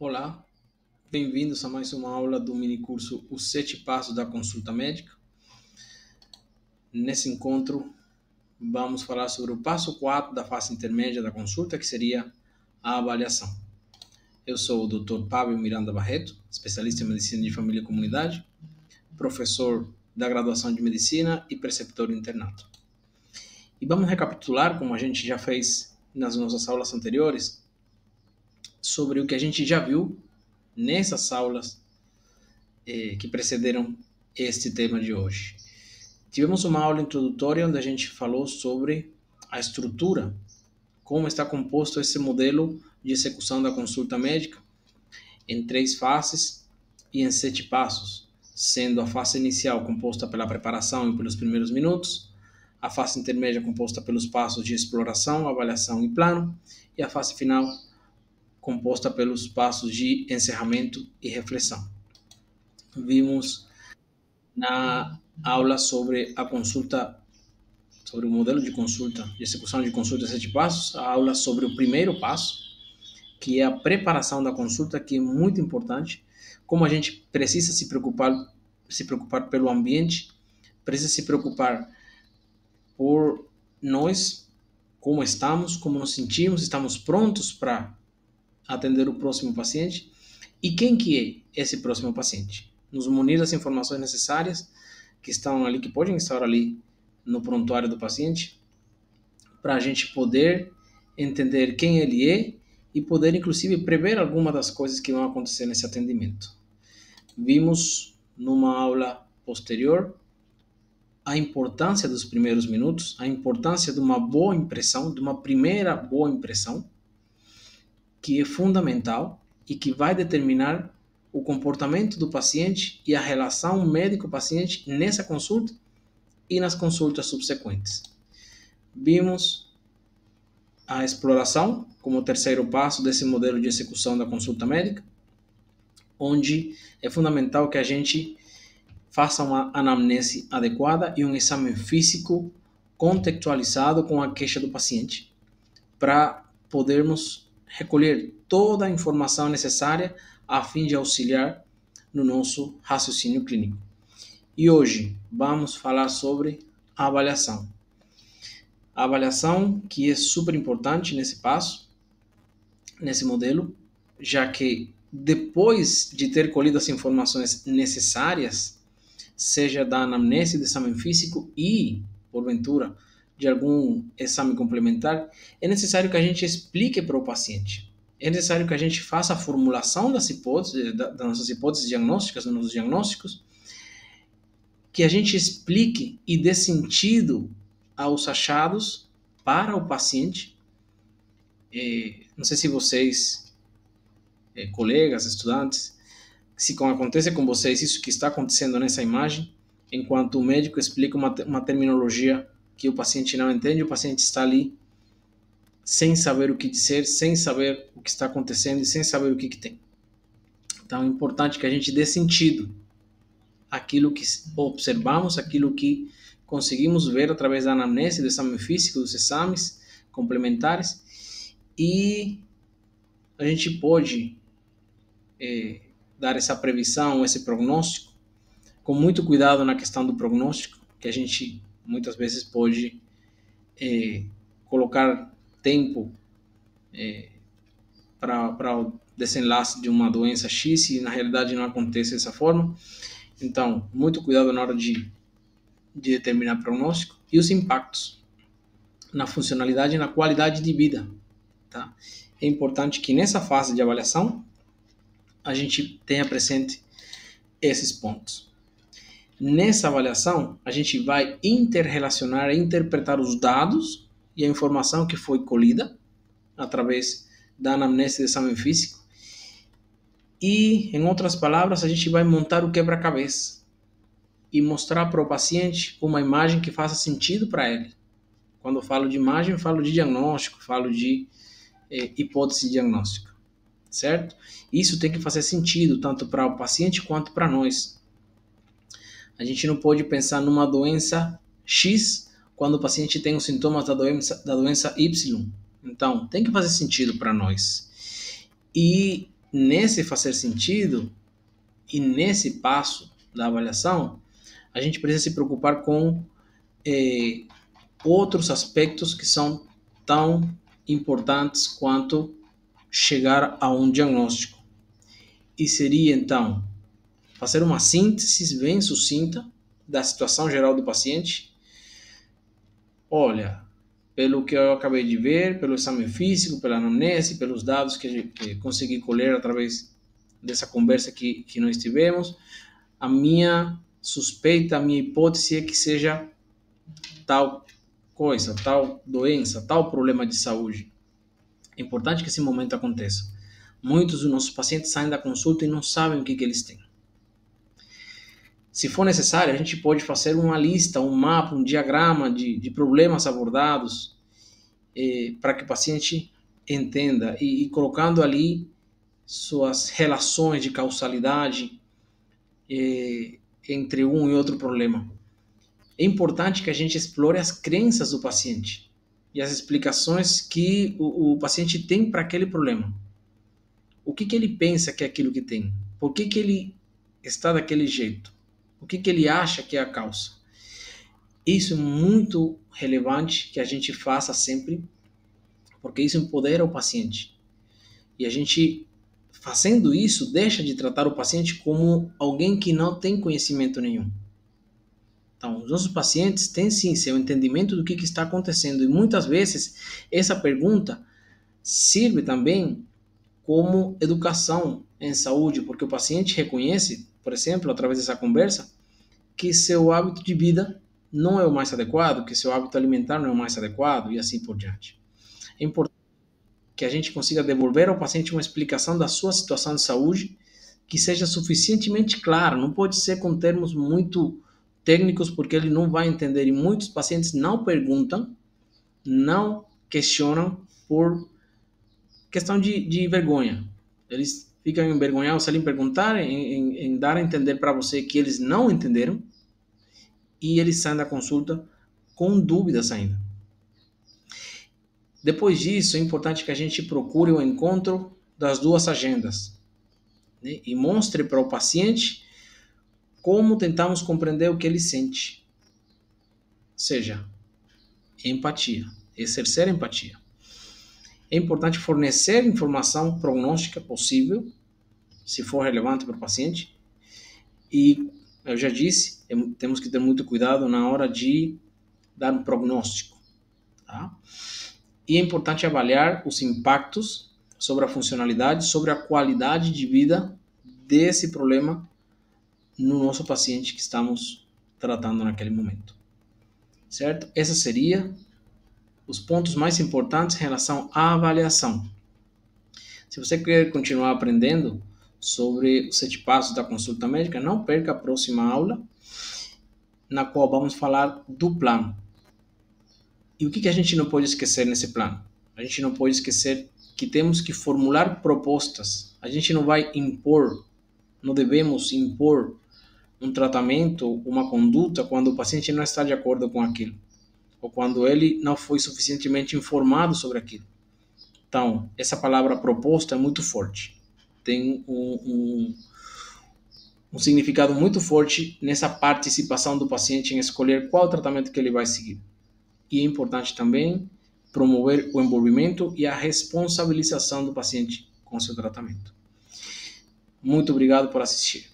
Olá, bem-vindos a mais uma aula do minicurso Os 7 Passos da Consulta Médica. Nesse encontro, vamos falar sobre o passo 4 da fase intermédia da consulta, que seria a avaliação. Eu sou o Dr. Pablo Miranda Barreto, especialista em Medicina de Família e Comunidade, professor da graduação de Medicina e preceptor do internato. E vamos recapitular, como a gente já fez nas nossas aulas anteriores, sobre o que a gente já viu nessas aulas que precederam este tema de hoje. Tivemos uma aula introdutória onde a gente falou sobre a estrutura, como está composto esse modelo de execução da consulta médica em 3 fases e em 7 passos, sendo a fase inicial composta pela preparação e pelos primeiros minutos, a fase intermédia composta pelos passos de exploração, avaliação e plano, e a fase final composta pelos passos de encerramento e reflexão. Vimos na aula sobre a consulta, sobre o modelo de consulta, de execução de consulta 7 passos, a aula sobre o primeiro passo, que é a preparação da consulta, que é muito importante, como a gente precisa se preocupar pelo ambiente, precisa se preocupar por nós, como estamos, como nos sentimos, estamos prontos para atender o próximo paciente e quem que é esse próximo paciente. Nos munir das informações necessárias que estão ali, que podem estar ali no prontuário do paciente, para a gente poder entender quem ele é e poder, inclusive, prever algumas das coisas que vão acontecer nesse atendimento. Vimos numa aula posterior a importância dos primeiros minutos, a importância de uma boa impressão, de uma primeira boa impressão, que é fundamental e que vai determinar o comportamento do paciente e a relação médico-paciente nessa consulta e nas consultas subsequentes. Vimos a exploração como o terceiro passo desse modelo de execução da consulta médica, onde é fundamental que a gente faça uma anamnese adequada e um exame físico contextualizado com a queixa do paciente, para podermos recolher toda a informação necessária a fim de auxiliar no nosso raciocínio clínico. E hoje vamos falar sobre a avaliação. A avaliação que é super importante nesse passo, nesse modelo, já que depois de ter colhido as informações necessárias, seja da anamnese, do exame físico e, porventura, de algum exame complementar, é necessário que a gente explique para o paciente. É necessário que a gente faça a formulação das hipóteses, das nossas hipóteses diagnósticas, dos nossos diagnósticos, que a gente explique e dê sentido aos achados para o paciente. Não sei se vocês, colegas, estudantes, se acontece com vocês isso que está acontecendo nessa imagem, enquanto o médico explica uma terminologia que o paciente não entende, o paciente está ali sem saber o que dizer, sem saber o que está acontecendo e sem saber o que tem. Então é importante que a gente dê sentido àquilo que observamos, àquilo que conseguimos ver através da anamnese, do exame físico, dos exames complementares, e a gente pode dar essa previsão, esse prognóstico, com muito cuidado na questão do prognóstico, que a gente muitas vezes pode colocar tempo para o desenlace de uma doença X e na realidade não acontece dessa forma. Então, muito cuidado na hora de determinar prognóstico e os impactos na funcionalidade e na qualidade de vida. Tá? É importante que nessa fase de avaliação a gente tenha presente esses pontos. Nessa avaliação, a gente vai interrelacionar e interpretar os dados e a informação que foi colhida através da anamnese do exame físico. E, em outras palavras, a gente vai montar o quebra-cabeça e mostrar para o paciente uma imagem que faça sentido para ele. Quando eu falo de imagem, eu falo de diagnóstico, falo de hipótese diagnóstica, certo? Isso tem que fazer sentido tanto para o paciente quanto para nós. A gente não pode pensar numa doença X quando o paciente tem os sintomas da doença Y. Então, tem que fazer sentido para nós. E nesse fazer sentido e nesse passo da avaliação, a gente precisa se preocupar com outros aspectos que são tão importantes quanto chegar a um diagnóstico. E seria, então, fazer uma síntese bem sucinta da situação geral do paciente. Olha, pelo que eu acabei de ver, pelo exame físico, pela anamnese, pelos dados que consegui colher através dessa conversa que nós tivemos, a minha suspeita, a minha hipótese é que seja tal coisa, tal doença, tal problema de saúde. É importante que esse momento aconteça. Muitos dos nossos pacientes saem da consulta e não sabem o que eles têm. Se for necessário, a gente pode fazer uma lista, um mapa, um diagrama de problemas abordados para que o paciente entenda e colocando ali suas relações de causalidade entre um e outro problema. É importante que a gente explore as crenças do paciente e as explicações que o paciente tem para aquele problema. O que ele pensa que é aquilo que tem? Por que ele está daquele jeito? O que ele acha que é a causa? Isso é muito relevante que a gente faça sempre, porque isso empodera o paciente. E a gente, fazendo isso, deixa de tratar o paciente como alguém que não tem conhecimento nenhum. Então, os nossos pacientes têm sim seu entendimento do que está acontecendo. E muitas vezes essa pergunta serve também como educação em saúde, porque o paciente reconhece, por exemplo, através dessa conversa, que seu hábito de vida não é o mais adequado, que seu hábito alimentar não é o mais adequado e assim por diante. É importante que a gente consiga devolver ao paciente uma explicação da sua situação de saúde que seja suficientemente clara, não pode ser com termos muito técnicos, porque ele não vai entender, e muitos pacientes não perguntam, não questionam por questão de vergonha. Eles ficam envergonhados ali em perguntar, em dar a entender para você que eles não entenderam, e eles saem da consulta com dúvidas ainda. Depois disso, é importante que a gente procure o encontro das duas agendas, né? E mostre para o paciente como tentamos compreender o que ele sente. Ou seja, empatia, exercer empatia. É importante fornecer informação prognóstica possível, se for relevante para o paciente. E, eu já disse, temos que ter muito cuidado na hora de dar um prognóstico. Tá? E é importante avaliar os impactos sobre a funcionalidade, sobre a qualidade de vida desse problema no nosso paciente que estamos tratando naquele momento. Certo? Esses seriam os pontos mais importantes em relação à avaliação. Se você quer continuar aprendendo sobre os 7 passos da consulta médica, não perca a próxima aula, na qual vamos falar do plano. E o que a gente não pode esquecer nesse plano? A gente não pode esquecer que temos que formular propostas. A gente não vai impor, não devemos impor um tratamento, uma conduta, quando o paciente não está de acordo com aquilo, ou quando ele não foi suficientemente informado sobre aquilo. Então, essa palavra proposta é muito forte. Tem um significado muito forte nessa participação do paciente em escolher qual tratamento que ele vai seguir. E é importante também promover o envolvimento e a responsabilização do paciente com o seu tratamento. Muito obrigado por assistir.